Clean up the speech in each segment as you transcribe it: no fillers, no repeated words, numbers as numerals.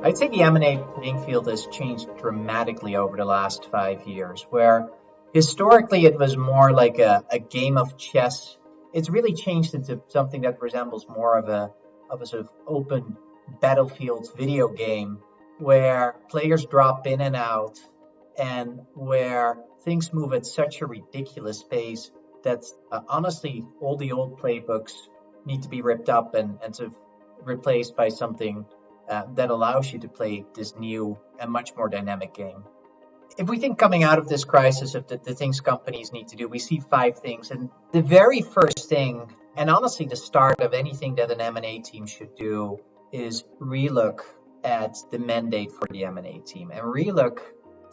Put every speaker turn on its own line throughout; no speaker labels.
I'd say the M&A playing field has changed dramatically over the last 5 years, where historically it was more like a game of chess. It's really changed into something that resembles more of a sort of open battlefield video game where players drop in and out and where things move at such a ridiculous pace that honestly all the old playbooks need to be ripped up and sort of replaced by something that allows you to play this new and much more dynamic game. If we think coming out of this crisis of the things companies need to do, we see five things. And the very first thing, and honestly the start of anything that an M&A team should do, is relook at the mandate for the M&A team and relook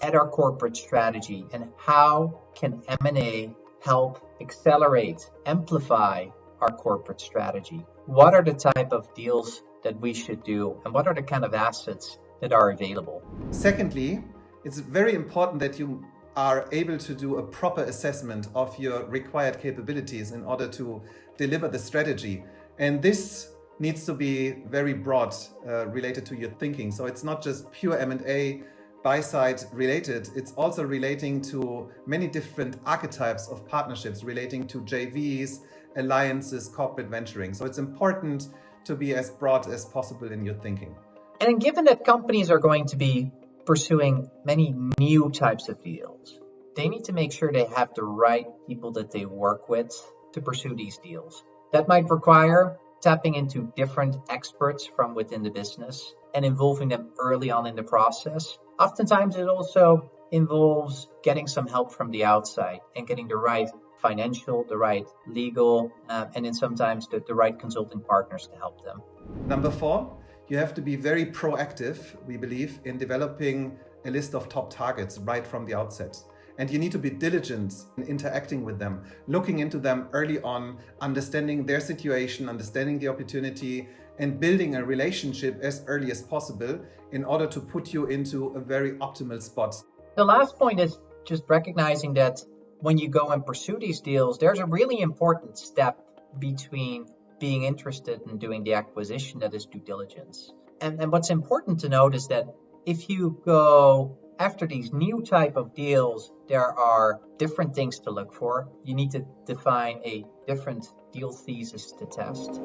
at our corporate strategy and how can M&A help accelerate, amplify our corporate strategy. What are the type of deals that we should do, and what are the kind of assets that are available?
Secondly, it's very important that you are able to do a proper assessment of your required capabilities in order to deliver the strategy. And this needs to be very broad related to your thinking. So it's not just pure M&A buy-side related, it's also relating to many different archetypes of partnerships relating to JVs, alliances, corporate venturing. So it's important to be as broad as possible in your thinking.
And given that companies are going to be pursuing many new types of deals, they need to make sure they have the right people that they work with to pursue these deals. That might require tapping into different experts from within the business and involving them early on in the process. Oftentimes it also involves getting some help from the outside and getting the right financial, the right legal, and then sometimes the right consulting partners to help them.
Number 4, you have to be very proactive, we believe, in developing a list of top targets right from the outset. And you need to be diligent in interacting with them, looking into them early on, understanding their situation, understanding the opportunity, and building a relationship as early as possible in order to put you into a very optimal spot.
The last point is just recognizing that when you go and pursue these deals, there's a really important step between being interested in doing the acquisition, that is due diligence. And what's important to note is that if you go after these new type of deals, there are different things to look for. You need to define a different deal thesis to test.